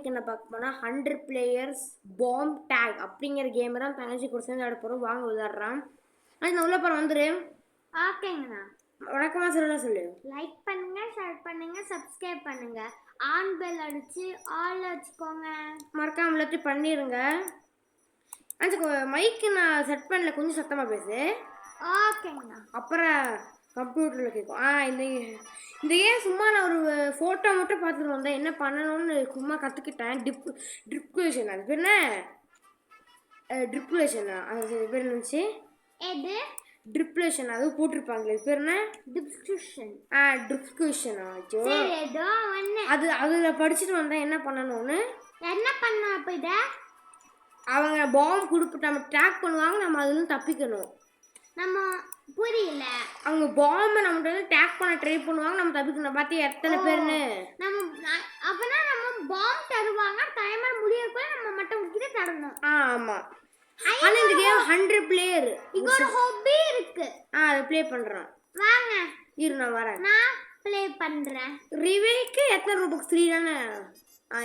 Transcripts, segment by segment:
இன்னைக்கு என்ன பார்க்க போனால் 100 players பாம் டேக் அப்படிங்கிற கேமை தான் தங்கச்சி கூட சேர்ந்து விளையாட போகிறோம். வாங்க விளையாடுறான். அது நான் உள்ள போகிறேன், வந்துரு. ஓகேங்கண்ணா. வணக்கமா சொல்லு. லைக் பண்ணுங்க, ஷேர் பண்ணுங்க, சப்ஸ்கிரைப் பண்ணுங்க, ஆன் பெல் அடிச்சு ஆல் வச்சுக்கோங்க. மறக்காம எல்லாத்தையும் பண்ணிடுங்க. மைக்கு நான் செட் பண்ணல, கொஞ்சம் சத்தமாக பேசு. ஓகேங்கண்ணா. அப்புறம் கம்ப்யூட்டரில் கேட்கும். இந்த ஏன் சும்மா நான் ஒரு ஃபோட்டோ மட்டும் பார்த்துட்டு வந்தேன். என்ன பண்ணணும்னு சும்மா கற்றுக்கிட்டேன். ட்ரிப்குலேஷன், அது பேர் என்ன? ட்ரிப்குலேஷனா? அது பேர் இருந்துச்சு. எது? ட்ரிப்குலேஷன், அதுவும் போட்டிருப்பாங்களே, இது பேர் என்ன? டிஸ்கிரிப்ஷன். ட்ரிப்குலேஷனா? சரி, ஏதோ ஒன்று. அதில் படிச்சுட்டு வந்தேன் என்ன பண்ணணும்னு. என்ன பண்ண? அப்போ இதை அவங்க பாம்பு கொடுத்துட்டு நம்ம ட்ராக் பண்ணுவாங்க, நம்ம அதுலேருந்து தப்பிக்கணும். நம்ம புரியல. அவங்க பாம்பை நம்மகிட்ட வந்து டேக் பண்ண ட்ரை பண்ணுவாங்க, நம்ம தப்பிக்கணும். பார்த்தியா எத்தனை பேர்னு? நம்ம அப்பனா நம்ம பாம்பு தருவாங்க, டைமர் முடியறப்ப நம்ம மட்டும் கிட்ட தரணும். ஆமாம். ஆனா இந்த கேம் 100 பிளேயர். இங்க ஒரு ஹாபி இருக்கு. அது ப்ளே பண்றேன். வாங்க. இரு நான் வரேன். நான் ப்ளே பண்றேன். ரிவேக்கு எத்தனை ரூபாய்க்கு 3 தானே?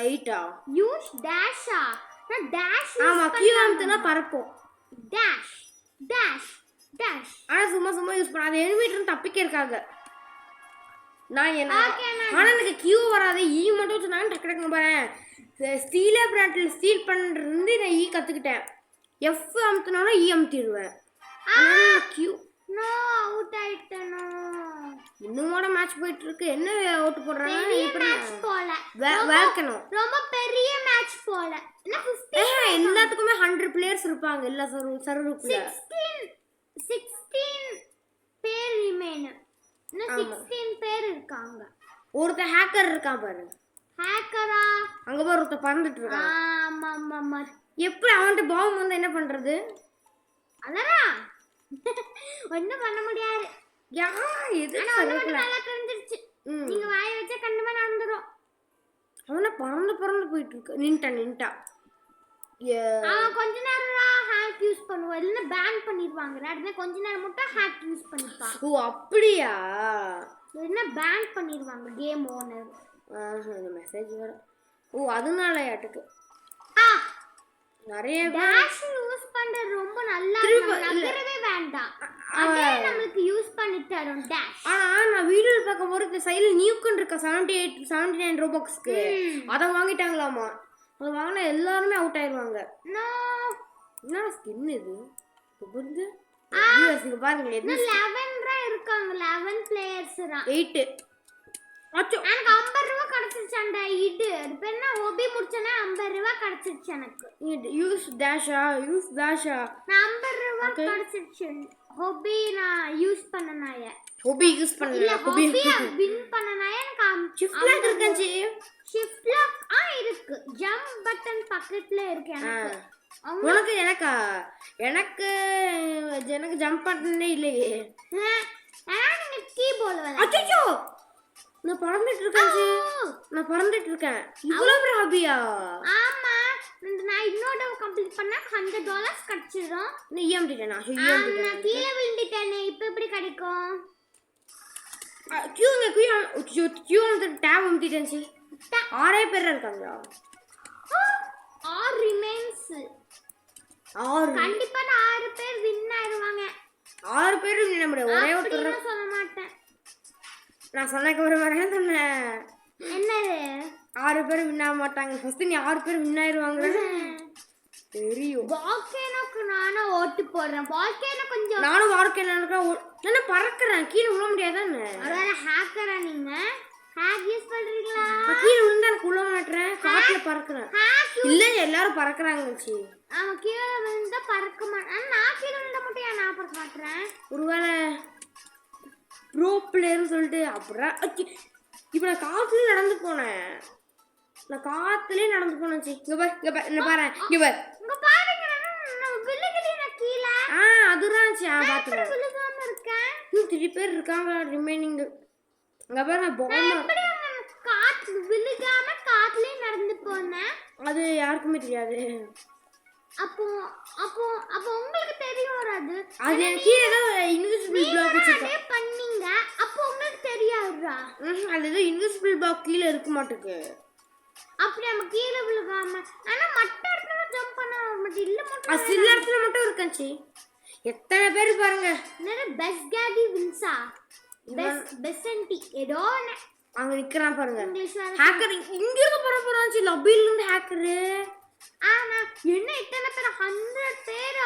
8ஆ? யூஸ் டேஷா? நான் டேஷ். ஆமா, கியூ அமுத்துனா பறப்போம். Dash dash dash. ஆனா சும்மா யூஸ் பண்ண, அது எனிமீட்டர் தப்பிக்க இருக்காங்க. நான் என்ன ஆனா எனக்கு கியூ வராது. ஈ மட்டும் வச்சு நான் டக்கு பாறேன். ஸ்டீலே பிராண்ட்ல ஸ்டீல் பண்றது நான் ஈ கத்துக்கிட்டேன். எஃப் அமுத்துனால ஈ அமுத்திடுவேன். கியூ நோ அவுட் ஆயிட்டனோ. இன்னுமோட மேட்ச் போயிட்டு இருக்கு. என்ன ஓட்டு போடுறாங்க? மேட்ச் போல வேர்க்கணும். ரொம்ப பெரிய மேட்ச் போல. என்ன 50? எல்லாத்துக்குமே 100 பிளேயர்ஸ் இருப்பாங்க எல்லா சர்வருக்குள்ள. 16 பேர் ரிமைன். இன்னும் 16 பேர் இருக்காங்க. ஒருத்த ஹேக்கர் இருக்கான் பாரு. ஹேக்கரா? அங்க பாரு ஒருத்த பறந்துட்டு இருக்கான். ஆமா. எப்படி அவன்கிட்ட பாம்பு வந்து என்ன பண்றது? அதரா ஒண்ணும் பண்ண முடியாது. எது நல்லா தெரிஞ்சிருச்சு. நீங்க வாய வச்சா கண்டிப்பா நடந்துரும். அவன பறந்து போயிட்டு இருக்கு. நின்ட்டா அவன் கொஞ்ச நேரம் ஹேக் யூஸ் பண்ணுவான், இல்ல பேன் பண்ணிடுவாங்க. அடுத்து கொஞ்ச நேரம் மட்டும் ஹேக் யூஸ் பண்ணிப்பான். ஓ அப்படியா? என்ன பேன் பண்ணிடுவாங்க கேம் ஓனர். இந்த மெசேஜ் வர. ஓ அதனால யாட்டுக்கு நிறைய டேஷ் யூஸ் பண்றது ரொம்ப நல்லா இருக்கு. நகரவே வேண்டாம், அதே நமக்கு யூஸ் பண்ணி தரும் டேஷ். ஆனா நான் வீடியோல பார்க்கும்போது இந்த சைடுல நியூக்கன் இருக்க 79 ரோபாக்ஸ்க்கு அத வாங்கிட்டாங்களாமா. அத வாங்கினா எல்லாரும் அவுட் ஆயிருவாங்க. நோ, என்ன ஸ்கின் இது? புரியுது? வியூவர்ஸ் பாருங்க, 11 இருக்காங்க. 11 பிளேயர்ஸ் தான். 8 அச்சோ, எனக்கு 50 ரூபாய் கிடைச்சிருச்சாண்டா. இது அது என்ன ஹாபி முடிச்சனா 50 ரூபாய் கிடைச்சிருச்சு எனக்கு. யூஸ் டேஷா நான் 50 ரூபாய் கிடைச்சிருச்சு. ஹாபி நான் யூஸ் பண்ணனாய. ஹாபி யூஸ் பண்ணல, ஹாபி வின் பண்ணனாய எனக்கு ஷிஃப்ட் லாக் இருக்கஞ்சி. ஷிஃப்ட் லாக் இருக்கு. ஜம்ப் பட்டன் பக்கத்துல இருக்கு எனக்கு. உனக்கு எனக்கு ஜம்ப் பட்டனே இல்லையே. நீங்க கீபோர்ட்ல அச்சோ, நான் பறந்துட்டு இருக்கேன். இவ்வளவு பெரிய ஹாபியா? ஆமா, நான் இன்னொரு கம்ப்ளீட் பண்ணா $100 கிடைச்சிரும். நீ ஏம்டிட்டேனா? நான் கீழே விழுந்துட்டேனே, இப்போ எப்படி கிடைக்கும்? கியூ வந்து டேப் அமுத்திட்டேன்சி. 6 பேர் இருக்காங்க. 6 ரிமைன்ஸ். 6 கண்டிப்பா 6 பேர் வின் ஆயிருவாங்க. 6 பேர் வின் பண்ண ஒரே ஒருத்தர் சொல்ல மாட்டேன். நான் சொன்னக்கு ஒரு மாதிரி சொன்னேன். என்னது? 6 பேர் வின் ஆக மாட்டாங்க. ஃபர்ஸ்ட் நீ 6 பேர் வின் ஆயிருவாங்க தெரியும். வால்கேனோக்கு நானும் ஓட்டு போடுறேன். வால்கேனோ கொஞ்சம் நானும் வால்கேனோக்கு நான் பறக்குறேன். கீழே விழ முடியாதானே? ஒருவேளை ஹேக்கரா நீங்க? ஹேக் யூஸ் பண்றீங்களா? நான் கீழே விழுந்தா எனக்கு விழ மாட்டேன். காட்டுல பறக்குறேன். இல்ல எல்லாரும் பறக்குறாங்க. அவன் கீழே விழுந்தா பறக்க மாட்டான். நான் கீழே விழுந்தா மட்டும் நான் பறக்க மாட்டேன். ஒருவேளை ப்ரோ பிளேயர்னு சொல்லிட்டு அப்புறம் இப்போ நான் காத்துலேயே நடந்து போனேன். இங்க பாரு என்ன பாரு. இங்க பாருங்க, நான் விழுகலைனா கீழ. அதுதான் பாத்துறேன். விழுகாம இருக்கேன். 3 பேர் இருக்காங்க ரிமைனிங். அங்க பாரு பாம்பு காத்து விழுகாம காத்துலயே நடந்து போனேன். அது யாருக்குமே தெரியாது. அப்போ உங்களுக்கு தெரியும் வராது. அது கீழ ஏதோ இன்விசிபிள் பிளாக் வச்சிருக்கா பண்ணீங்க. அப்போ உங்களுக்கு தெரியாதுடா. அது ஏதோ இன்விசிபிள் பிளாக் கீழ இருக்க மாட்டேங்குது. அப்படி நம்ம கீழ ஆமா ஆமா ஆனா மத்த இடத்துல ஜம்ப் பண்ண மட்டும் இல்ல மட்டும் சில இடத்துல மட்டும் இருக்காச்சு. எத்தனை பேர் பாருங்க. என்னது பெஸ்ட் கேடி வின்சா பெசன்டி ஏதோ அங்க நிக்கறான் பாருங்க. இங்கிலீஷ் ஹேக்கர் இங்க இருந்து போறாச்சு லபில இருந்து ஹேக்கர். ஆனா என்ன இத்தனை பேர் 100 பேர்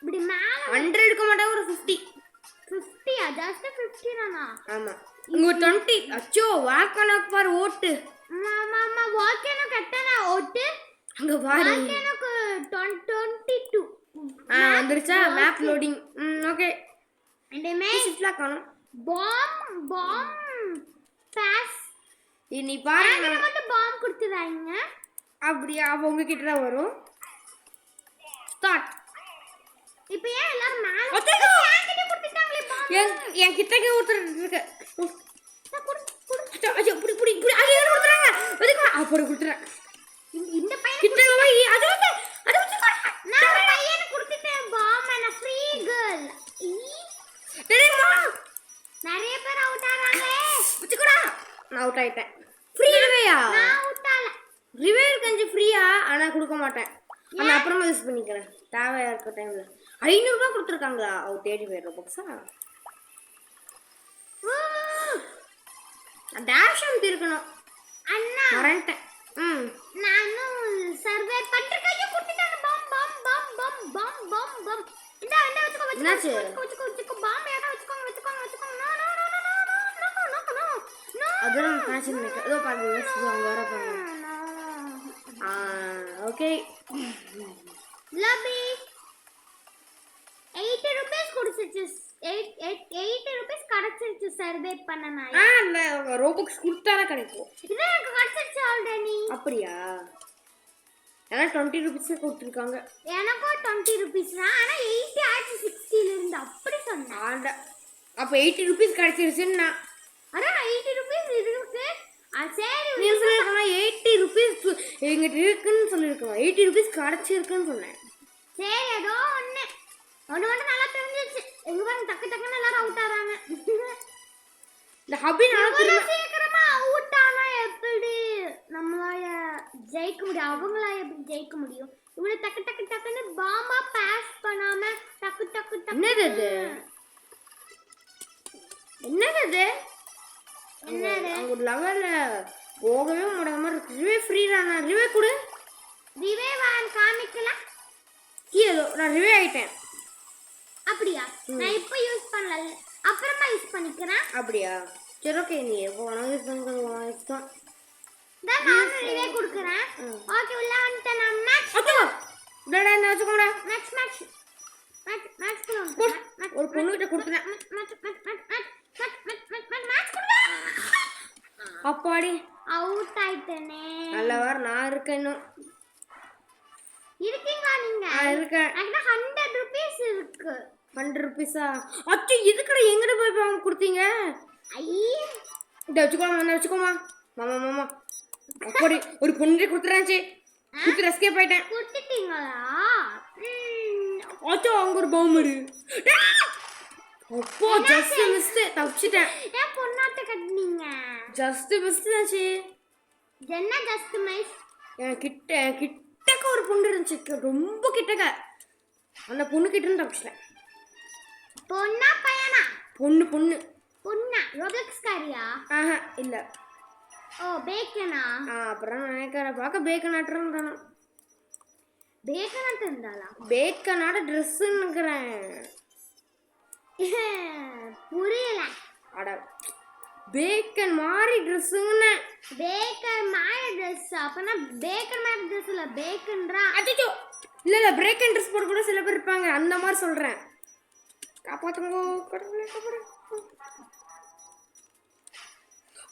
இப்படி மேல 100 எடுக்க மாட்டாங்க ஒரு 50 ஜஸ்ட் 50 தானா? ஆமா இங்க 20 அச்சோ வாக்கனக்கு பாரு ஓட்டு. ஆமா ஆமா வாக்கன கட்டனா ஓட்டு அங்க பாரு வாக்கனக்கு 22 வந்துருச்சா மேப் லோடிங். ஓகே இந்த மே ஷிஃப்ட்ல காணோம். பாம் பாஸ் நீ பாரு நான் மட்டும் பாம் கொடுத்துறாங்க. அப்படியே அவங்க கிட்ட தான் வரும். ஸ்டார்ட். இப்போ ஏன் எல்லாரும் மேல ஒத்தேகோ கிட்ட கொடுத்துட்டாங்களே பாம் என் கிட்டக்க ஒருத்தர் இருக்கு. அச்சோ புடி புடி புடி அங்க யாரோ கொடுத்துறாங்க. ஒதுக்கு அப்புறம் கொடுத்துறேன். இந்த பையன் கிட்ட போய் அது வந்து நான் பையனை கொடுத்துட்டேன் பாம் انا ஃப்ரீ கேர்ள். தெரியுமா நிறைய பேர் அவுட் ஆறாங்களே. வச்சுக்கடா. நான் அவுட் ஆயிட்டேன். ஃப்ரீ ரிவேயா? நான் அவுட் ஆல. ரிவே கொஞ்சம் ஃப்ரீயா ஆனா கொடுக்க மாட்டேன். நான் அப்புறமா யூஸ் பண்ணிக்கிறேன். தேவையா இருக்க டைம்ல 500 ரூபாய் கொடுத்துருக்காங்களா? அவ தேடி போயிடுற பாக்ஸா. டேஷ் அமுத்தி இருக்கணும். அண்ணா மறந்துட்டேன். நானும் சர்வே பண்றேன். கொடுத்துட்டாங்க பாம் பாம் பாம் பாம் பாம் பாம் பாம். இந்த என்னாச்சு? வச்சுக்கோ பாம் ஏடா வச்சுக்கோங்க. No no no no no no no no. அதெல்லாம் காட்சி நினைக்க ஏதோ பாருங்க அங்க வர பாருங்க. ஓகே லபி 80 ரூபாய் கொடுத்துச்சு. 80 ரூபாய் கிடைச்சிருச்சு சர்வே பண்ணனா. இல்ல ரோபக்ஸ் கொடுத்தால கிடைக்கும். இது எனக்கு கிடைச்சிருச்சு ஆல்ரெடி. அப்படியா? ஏன்னா 20 ரூபாய் கொடுத்துருக்காங்க. எனக்கும் 20 ரூபாய் தான். ஆனா 80 ஆச்சு 60 ல இருந்து அப்படி சொன்னேன். அப்ப 80 ரூபாய் கிடைச்சிருச்சுன்னா அட 80 ரூபாய் இருக்கு. சரி நீ சொல்லிருக்கா 80 ரூபாய் எங்கிட்ட இருக்குன்னு சொல்லிருக்கோம். 80 ரூபாய் கிடைச்சிருக்குன்னு சொன்னேன். சரி ஏதோ ஒண்ணு மட்டும் நல்லா தெரிஞ்சிச்சு. எங்க பாருங்க டக்குன்னு எல்லாரும் அவுட் ஆறாங்க. இந்த ஹபி நான் சீக்கிரமா அவுட் ஆனா எப்படி நம்மளால ஜெயிக்க முடியும்? அவங்களால எப்படி ஜெயிக்க முடியும்? இவ்வளவு டக்குன்னு பாம்பா பாஸ் பண்ணாம டக்கு என்னது இது? என்னது அங்க ஒரு லெவல்ல போகவே முடியாத மாதிரி இருக்கு. ரிவே ஃப்ரீ தானா? ரிவே கொடு. ரிவே வான் காமிக்கல. ஏதோ நான் ரிவே ஆயிட்டேன். அப்படியா? நான் இப்போ யூஸ் பண்ணல. அப்புறமா யூஸ் பண்ணிக்கிறேன். அப்படியா? சரி ஓகே நீ போனா யூஸ் பண்ணிக்கோ. நான் ரிவே கொடுக்கறேன். ஓகே உள்ள வந்துட்டேன் நான். மேட்ச் அச்சோ டடா நான் வச்சுக்கோடா. மேட்ச் ஒரு பொண்ணு கிட்ட கொடுத்தேன். அப்பாடி அவுட் ஆயிட்டேனே. நல்ல வார நான் இருக்கேன். இன்னும் இருக்கீங்களா நீங்க? இருக்கேன். எனக்கு 100 ரூபாய் இருக்கு. 100 ரூபாய்ஸா? அச்சோ இதுக்கட எங்கட போய் வாங்க கொடுத்தீங்க? ஐயே இத வச்சுக்கோமா. மாமா அப்படி ஒரு பொண்ணு கொடுத்துறாச்சு. குத்து எஸ்கேப் ஆயிட்டேன். கொடுத்துட்டீங்களா? அச்சோ அங்க ஒரு பவுமரு. அப்போ ஜஸ்ட் மிஸ் தப்பிச்சிட்டேன். ஏன் பொண்ணாட்ட கட்டினீங்க? ஜஸ்ட் மிஸ் ஆச்சு. என்ன ஜஸ்ட் மிஸ்? என் கிட்டக்க ஒரு பொண்ணு இருந்துச்சு. ரொம்ப கிட்டக்க. அந்த பொண்ணு கிட்ட இருந்து தப்பிச்சிட்டேன். பொண்ணா பையனா? பொண்ணா ரோப்ளக்ஸ் காரியா? இல்ல. ஓ பேக்கனா? அப்புறம் நினைக்கிறேன் பார்க்க பேக்கன் ஆட்டம் தானே. பேக்கன் ஆட்டம் இருந்தாளா? பேக்கனாட ட்ரெஸ்ஸுன்னுக்கிறேன். புரியல. அட பேக்கன் மாதிரி ட்ரெஸ்ஸுன்னு. பேக்கன் மாதிரி ட்ரெஸ். அப்பனா பேக்கன் மாதிரி ட்ரெஸ் இல்ல பேக்கன்ரா. அச்சோ இல்ல பிரேக்கன் ட்ரெஸ் போட கூட சில பேர் இருப்பாங்க. அந்த மாதிரி சொல்றேன். காப்பாத்துங்க கடவுளே காப்பாடு.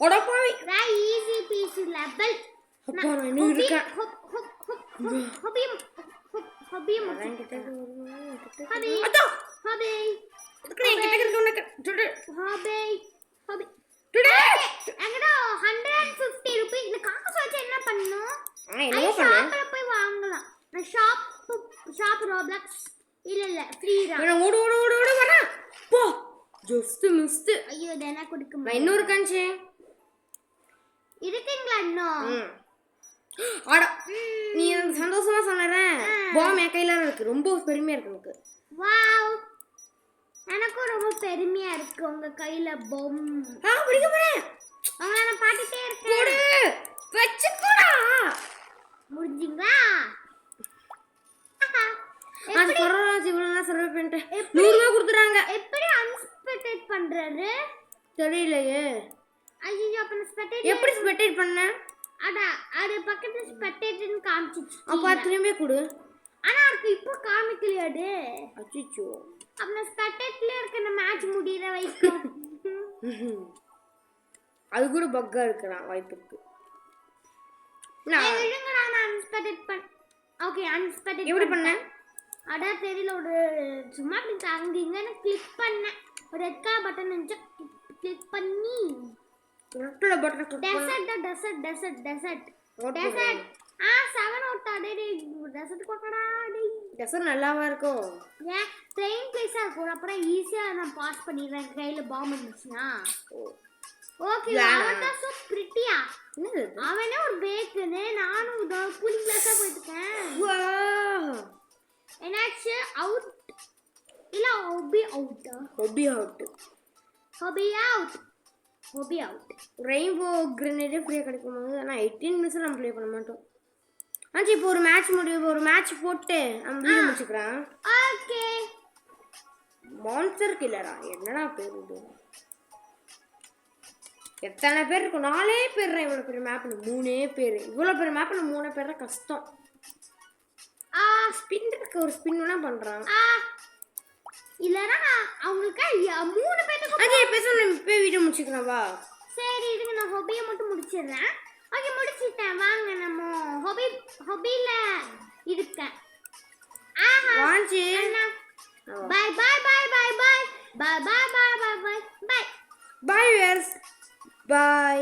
ஓடப்பாவி. நான் ஈஸி பீஸ் லெவல். அப்பா நான் இன்னும் இருக்கேன். ஹபியம் கிட்ட ஹபி அச்சோ ஹபி இதுக்கு என் கிட்ட இருக்க உனக்கு டுடே ஹபி டுடே எங்கடா 150 ரூபாய் இந்த காசு வச்சு என்ன பண்ணனும்? என்னவோ பண்ணு. ஷாப்ல போய் வாங்கலாம். நான் ஷாப் ரோப்ளக்ஸ் இல்ல ஃப்ரீ தான். நான் ஓடு வரேன். போ ஜஸ்ட் மிஸ்ட். ஐயோ இதென்ன குடிக்க நான் இன்னொரு கஞ்சி இருக்கீங்களா இன்னும்? அட பாம் என் கையில இருக்கு. ரொம்ப பெருமையா இருக்கு எனக்கு. வாவ், எனக்கும் ரொம்ப பெருமையா இருக்கு உங்க கையில பொம். பிடிக்க போறேன். உங்களை நான் பாத்துட்டே இருக்கேன். போடு வச்சுக்கோடா. முடிஞ்சிங்களா? அது கொரோனா இவ்வளவு சர்வே பண்ணிட்டேன். 100 ரூபாய் கொடுத்துறாங்க. எப்படி அன்ஸ்பெக்டட் பண்றாரு தெரியலையே. ஐயோ, அப்ப நான் ஸ்பெக்டேட் எப்படி ஸ்பெக்டேட் பண்ண? அட அது பக்கத்துல ஸ்பெக்டேட்னு காமிச்சிச்சு. அப்ப திரும்பி கொடு. ஆனா அதுக்கு இப்போ காமிக்கலையாடு. அச்சச்சோ. அப்ப நான் ஸ்பெக்டேட்ல இருக்க அந்த மேட்ச் முடியற வரைக்கும். அது கூட பக்கா இருக்குடா, வாய்ப்பு இருக்கு. நான் விடுங்கடா, நான் அன்ஸ்பெக்டட் பண்ண. ஓகே, அன்ஸ்பெக்டட் எப்படி பண்ண? அட தெரியல, ஒரு சும்மா அப்படி தாங்கிங்கன்னு கிளிக் பண்ணேன். ஒரு ரெட் கலர் பட்டன் இருந்துச்சு, கிளிக் பண்ணி ரெட் கலர் பட்டன் கிளிக் பண்ண. டெசர்ட் 7 ஓட்டா. டேய் டெசர்ட் கோட்டடா. டெசர்ட் நல்லாவா இருக்கும்? ஏன் ட்ரெயின் பிளேஸா இருக்கும், அப்புறம் ஈஸியா நான் பாஸ் பண்ணிடுறேன் கையில பாம்பு இருந்துச்சுன்னா. ஓகே, அவன் சோ பிரிட்டியா. அவனே ஒரு பேக்குன்னு நானும் கூலிங் கிளாஸா போயிட்டுக்கேன். என்னாச்சு? அவுட் இல்ல ஹாபி அவுட். ரெயின்போ கிரனேடே ஃப்ரீயா கிடைக்கும் போது ஆனா 18 மினிட்ஸ் நம்ம ப்ளே பண்ண மாட்டோம். ஆஞ்சி இப்போ ஒரு மேட்ச் முடியும். ஒரு மேட்ச் போட்டு நம்ம வீடியோ முடிச்சுக்கிறேன். ஓகே. மான்ஸ்டர் கில்லரா? என்னடா பேர் இது? எத்தனை பேர் இருக்கும்? 4 பேர். இவ்வளவு பெரிய மேப்ல 3 பேர். இவ்வளவு பெரிய மேப்ல 3 பேர் கஷ்டம். ஸ்பின் இருக்கு, ஒரு ஸ்பின் வேணா பண்றான். இல்லனா அவங்களுக்கு 3 பேருக்கு. அஜி பேசணும், இப்பவே வீடியோ முடிச்சுக்கலாம் வா. சரி இருங்க, நான் ஹாபியை மட்டும் முடிச்சிடுறேன். ஓகே, முடிச்சிட்டேன். வாங்க நம்ம ஹாபில இருக்கேன். வாஞ்சி bye bye bye bye bye bye bye bye bye bye bye viewers by.